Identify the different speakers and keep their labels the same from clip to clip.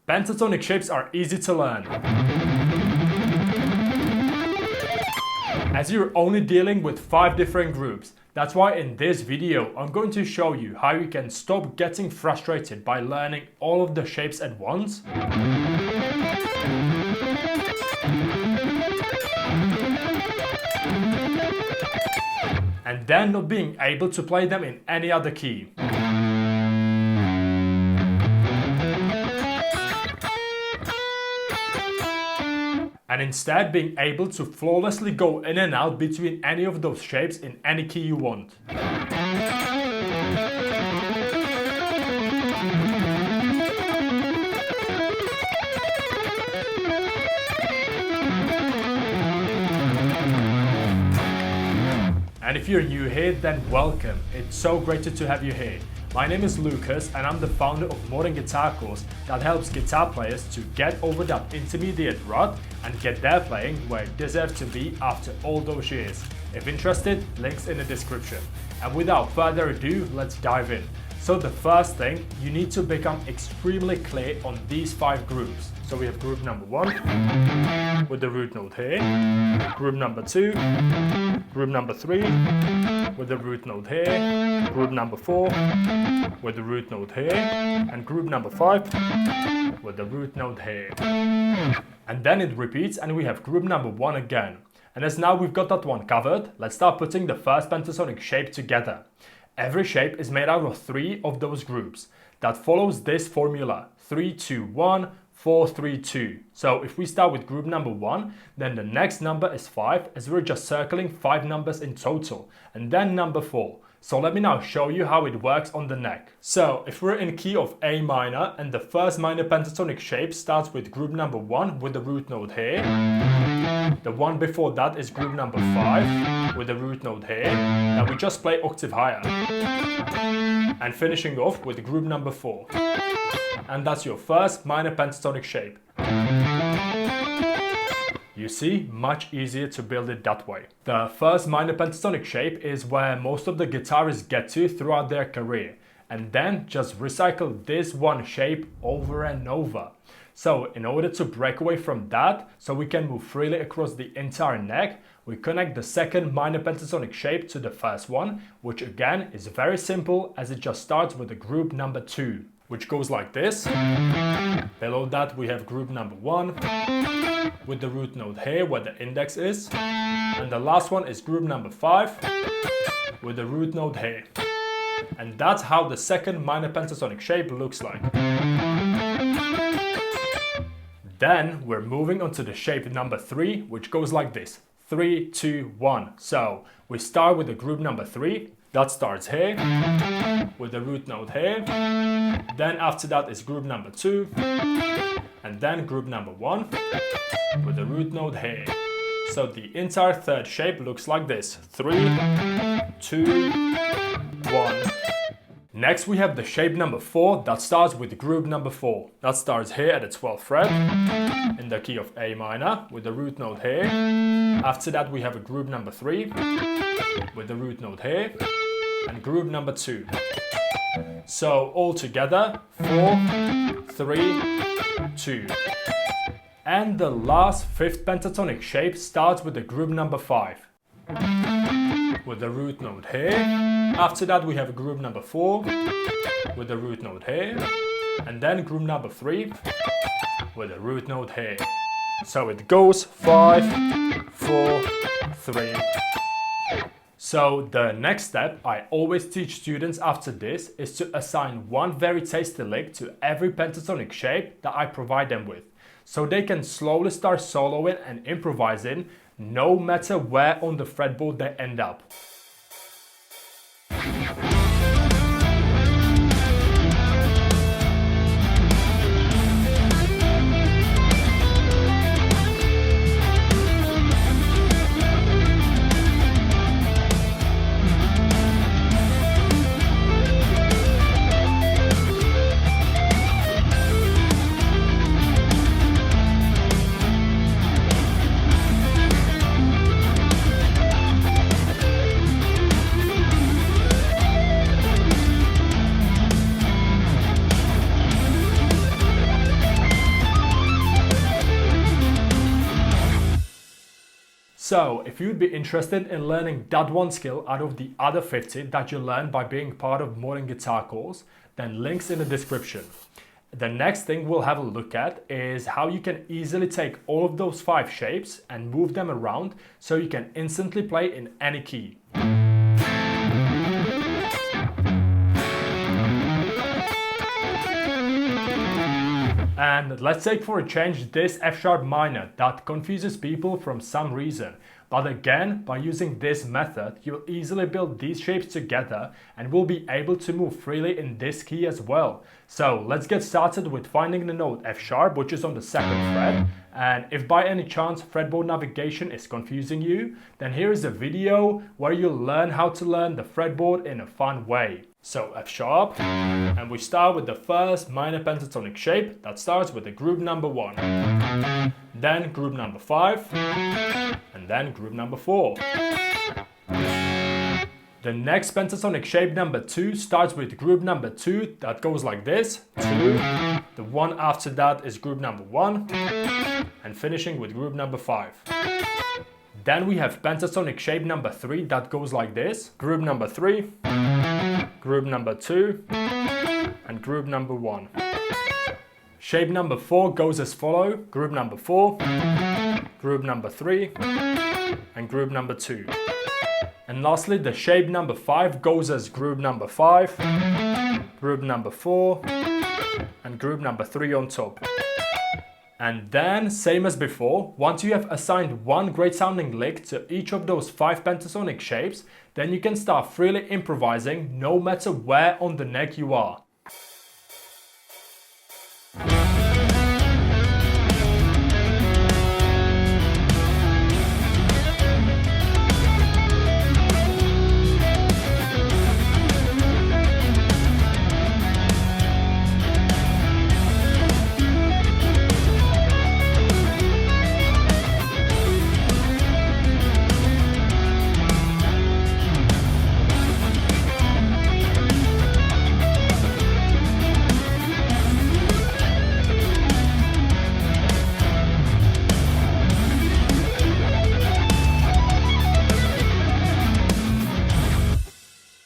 Speaker 1: Pentatonic shapes are easy to learn, as you're only dealing with 5 different groups. That's why in this video I'm going to show you how you can stop getting frustrated by learning all of the shapes at once, and then not being able to play them in any other key. And instead being able to flawlessly go in and out between any of those shapes in any key you want. And if you're new here, then welcome. It's so great to have you here. My name is Lukas and I'm the founder of Modern Guitar Course that helps guitar players to get over that intermediate rut and get their playing where it deserves to be after all those years. If interested, links in the description. And without further ado, let's dive in. So the first thing, you need to become extremely clear on these 5 groups. So we have group number 1 with the root note here, group number 2, group number 3 with the root note here, group number 4 with the root note here, and group number 5 with the root note here. And then it repeats and we have group number 1 again. And as now we've got that one covered, let's start putting the first pentatonic shape together. Every shape is made out of 3 of those groups that follows this formula: 3, 2, 1, 4, 3, 2. So if we start with group number 1, then the next number is 5, as we're just circling 5 numbers in total, and then number 4. So let me now show you how it works on the neck. So if we're in key of A minor and the first minor pentatonic shape starts with group number 1 with the root note here, the one before that is group number 5 with the root note here, and we just play octave higher, and finishing off with group number 4. And that's your first minor pentatonic shape. You see, much easier to build it that way. The first minor pentatonic shape is where most of the guitarists get to throughout their career, and then just recycle this one shape over and over. So in order to break away from that, so we can move freely across the entire neck, we connect the second minor pentatonic shape to the first one, which again is very simple, as it just starts with the group number 2, which goes like this. Below that we have group number 1 with the root note here where the index is, and the last one is group number 5 with the root note here. And that's how the second minor pentatonic shape looks like. Then we're moving on to the shape number 3, which goes like this: 3, 2, 1. So we start with the group number 3, that starts here with the root note here. Then after that is group number 2, and then group number 1 with the root note here. So the entire third shape looks like this: 3, 2, 1. Next we have the shape number 4 that starts with group number 4. That starts here at the 12th fret in the key of A minor with the root note here. After that we have a group number 3 with the root note here, and group number 2. So all together 4, 3, 2. And the last 5th pentatonic shape starts with the group number 5 with the root note here. After that we have a group number 4 with the root note here, and then group number 3 with the root note here. So it goes 5, 4, 3. So the next step I always teach students after this is to assign one very tasty lick to every pentatonic shape that I provide them with, so they can slowly start soloing and improvising no matter where on the fretboard they end up. So if you'd be interested in learning that one skill out of the other 50 that you learn by being part of Modern Guitar course, then links in the description. The next thing we'll have a look at is how you can easily take all of those 5 shapes and move them around so you can instantly play in any key. And let's take for a change this F sharp minor that confuses people for some reason. But again, by using this method, you'll easily build these shapes together and will be able to move freely in this key as well. So let's get started with finding the note F sharp, which is on the 2nd fret. And if by any chance fretboard navigation is confusing you, then here is a video where you'll learn how to learn the fretboard in a fun way. So F sharp, and we start with the first minor pentatonic shape that starts with the group number 1, then group number 5, and then group number 4. The next pentatonic shape number 2 starts with group number 2 that goes like this, 2, the one after that is group number 1, and finishing with group number 5. Then we have pentatonic shape number 3 that goes like this, group number 3, group number 2, and group number 1. Shape number 4 goes as follow, group number 4, group number 3, and group number 2. And lastly, the shape number 5 goes as group number 5, group number 4, and group number 3 on top. And then, same as before, once you have assigned one great sounding lick to each of those 5 pentatonic shapes, then you can start freely improvising no matter where on the neck you are.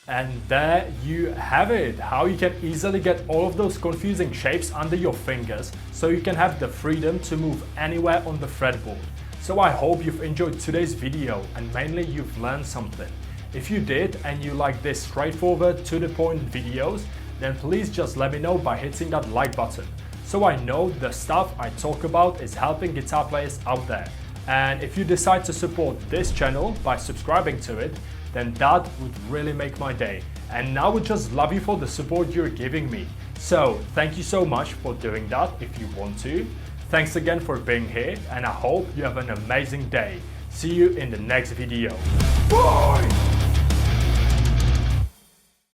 Speaker 1: And there you have it, how you can easily get all of those confusing shapes under your fingers so you can have the freedom to move anywhere on the fretboard. So I hope you've enjoyed today's video and mainly you've learned something. If you did and you like this straightforward to the point videos, then please just let me know by hitting that like button, so I know the stuff I talk about is helping guitar players out there. And if you decide to support this channel by subscribing to it, then that would really make my day. And I would just love you for the support you're giving me. So thank you so much for doing that if you want to. Thanks again for being here and I hope you have an amazing day. See you in the next video. Bye!